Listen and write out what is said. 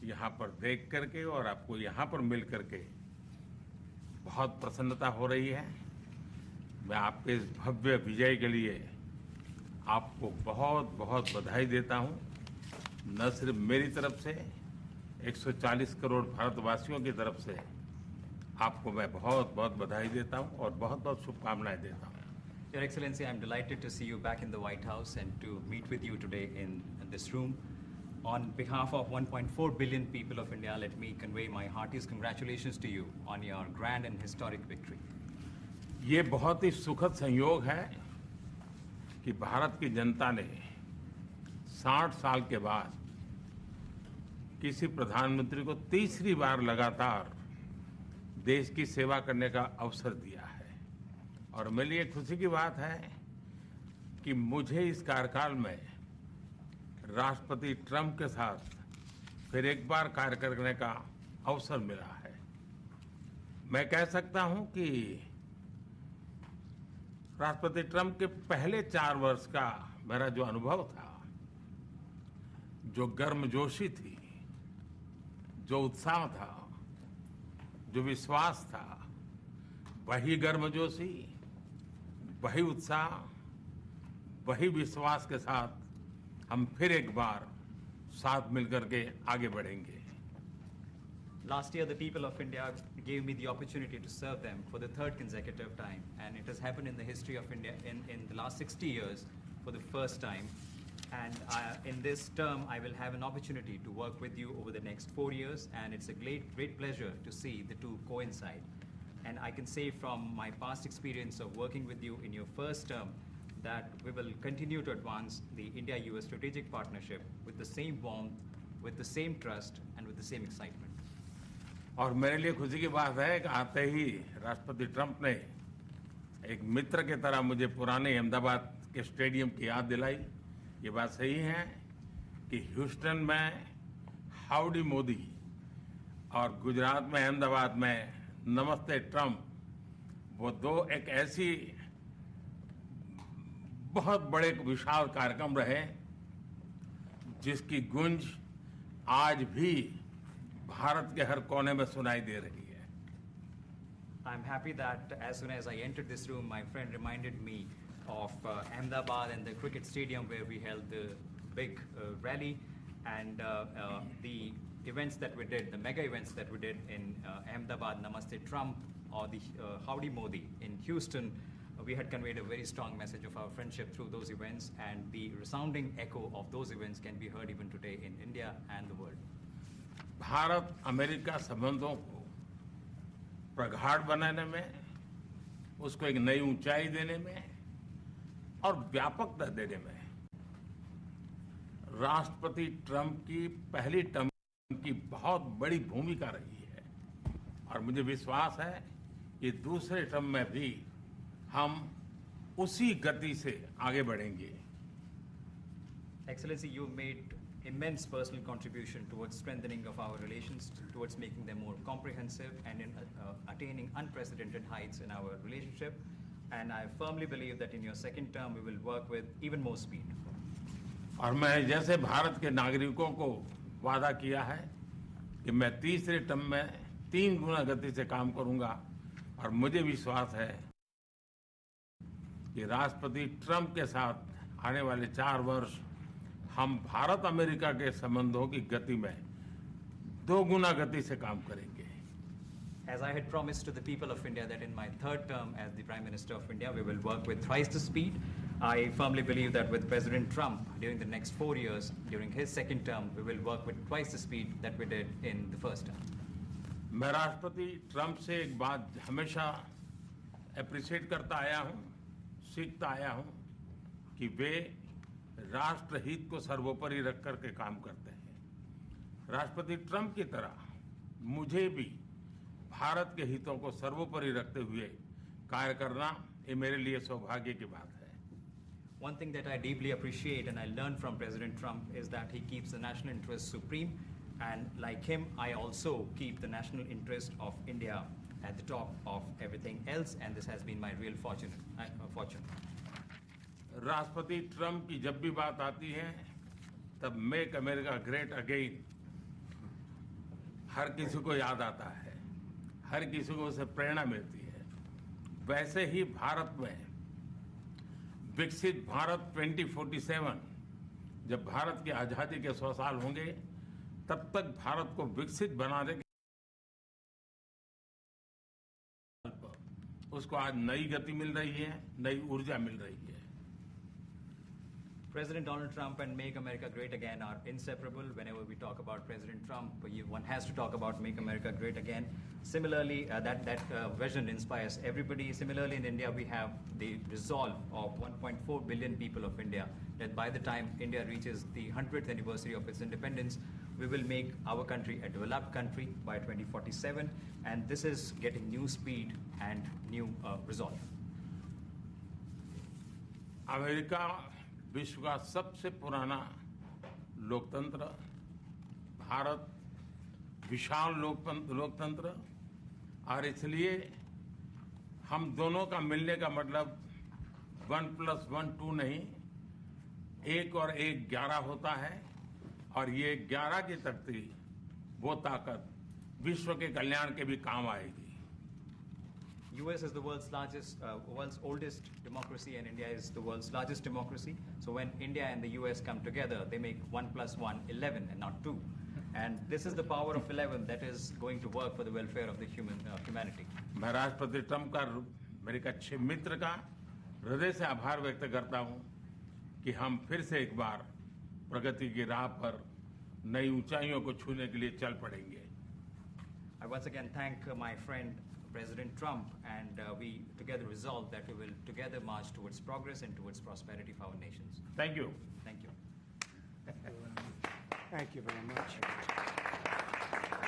यहाँ पर देख करके और आपको यहाँ पर मिल करके बहुत प्रसन्नता हो रही है। मैं आपके इस भव्य विजय के लिए आपको बहुत बहुत बधाई देता हूँ। न सिर्फ मेरी तरफ से 140 करोड़ भारतवासियों की तरफ से आपको मैं बहुत बहुत बधाई देता हूँ और बहुत बहुत शुभकामनाएं देता हूँ। Your Excellency, I'm delighted to see you back in the White House and to meet with you today in this room. On behalf of 1.4 billion people of India, let me convey my heartiest congratulations to you on your grand and historic victory. ये बहुत ही सुखद संयोग है कि भारत की जनता ने 60 साल के बाद किसी प्रधानमंत्री को तीसरी बार लगातार देश की सेवा करने का अवसर दिया है। और मेरे लिए खुशी की बात है कि मुझे इस कार्यकाल में राष्ट्रपति ट्रंप के साथ फिर एक बार कार्य करने का अवसर मिला है। मैं कह सकता हूं कि राष्ट्रपति ट्रंप के पहले 4 वर्ष का मेरा जो अनुभव था, जो गर्मजोशी थी, जो उत्साह था, जो विश्वास था, वही गर्मजोशी, वही उत्साह, वही विश्वास के साथ हम फिर एक बार साथ मिलकर के आगे बढ़ेंगे। Last year, the people of India gave me the opportunity to serve them for the 3rd consecutive time, and it has happened in the history of India in the last 60 years for the first time. And in this term, I will have an opportunity to work with you over the next 4 years, and it's a great pleasure to see the two coincide. And I can say from my past experience of working with you in your first term that we will continue to advance the India-US strategic partnership with the same warmth, with the same trust, and with the same excitement. और मेरे लिए खुशी की बात है कि आते ही राष्ट्रपति ट्रंप ने एक मित्र की तरह मुझे पुराने अहमदाबाद के स्टेडियम की याद दिलाई। ये बात सही है कि ह्यूस्टन में हाउडी मोदी और गुजरात में अहमदाबाद में नमस्ते ट्रंप, वो दो एक ऐसी बहुत बड़े विशाल कार्यक्रम रहे जिसकी गूंज आज भी भारत के हर कोने में सुनाई दे रही है। I'm happy that as soon as I entered this room, my friend reminded me of Ahmedabad and the cricket stadium where we held the big rally, and the events that we did, the mega events that we did in Ahmedabad, Namaste Trump, or the Howdy Modi in Houston. We had conveyed a very strong message of our friendship through those events, and the resounding echo of those events can be heard even today in India and the world. Bharat America संबंधों को प्रगाढ़ बनाने में, उसको एक नई ऊंचाई देने में और व्यापकता देने में राष्ट्रपति ट्रंप की पहली टर्म की बहुत बड़ी भूमिका रही है। और मुझे विश्वास है कि दूसरे टर्म में भी हम उसी गति से आगे बढ़ेंगे। Excellency, you made immense personal contribution towards strengthening of our relations, towards making them more comprehensive, and in attaining unprecedented heights in our relationship. And I firmly believe that in your second term, we will work with even more speed. और मैं जैसे भारत के नागरिकों को वादा किया है कि मैं तीसरे टर्म में 3 गुना गति से काम करूंगा, और मुझे विश्वास है कि राष्ट्रपति ट्रंप के साथ आने वाले 4 वर्ष हम भारत अमेरिका के संबंधों की गति में 2 गुना गति से काम करेंगे। As I had promised to the people of India that in my 3rd term as the Prime Minister of India, we will work with thrice the speed. I firmly believe that with President Trump, during the next 4 years, during his second term, we will work with twice the speed that we did in the first term. मैं राष्ट्रपति Trump से एक बात हमेशा appreciate करता आया हूं, सीखता आया हूं कि वे राष्ट्रहित को सर्वोपरि रख करके काम करते हैं। राष्ट्रपति ट्रंप की तरह मुझे भी भारत के हितों को सर्वोपरि रखते हुए कार्य करना, ये मेरे लिए सौभाग्य की बात है। One thing that I deeply appreciate and I learned from President Trump is that he keeps the national interest supreme, and like him, I also keep the national interest of India at the top of everything else, and this has been my real fortune. राष्ट्रपति Trump की जब भी बात आती है तब make America great again हर किसी को याद आता है, हर किसी को उससे प्रेरणा मिलती है। वैसे ही भारत में विकसित भारत 2047, जब भारत की आज़ादी के 100 साल होंगे, तब तक भारत को विकसित बनाने के उसको आज नई गति मिल रही है, नई ऊर्जा मिल रही है। President Donald Trump and Make America Great Again are inseparable. Whenever we talk about President Trump, one has to talk about Make America Great Again. Similarly, that vision inspires everybody. Similarly, in India, we have the resolve of 1.4 billion people of India that by the time India reaches the 100th anniversary of its independence, we will make our country a developed country by 2047. And this is getting new speed and new resolve. America विश्व का सबसे पुराना लोकतंत्र, भारत विशाल लोकतंत्र, और इसलिए हम दोनों का मिलने का मतलब 1+1 2 नहीं, 1 और 1 11 होता है। और ये 11 की शक्ति, वो ताकत विश्व के कल्याण के भी काम आएगी। US is the world's oldest democracy, and India is the world's largest democracy. So when India and the US come together, they make 1+1 11 and not 2. And this is the power of 11 that is going to work for the welfare of the humanity. मैं राष्ट्रपति Trump का, मेरे एक अच्छे मित्र का हृदय से आभार व्यक्त करता हूं कि हम फिर से एक बार प्रगति की राह पर नई ऊंचाइयों को छूने के लिए चल पड़ेंगे। I once again thank my friend President Trump, and we together resolve that we will together march towards progress and towards prosperity for our nations. Thank you. Thank you. Thank you very much.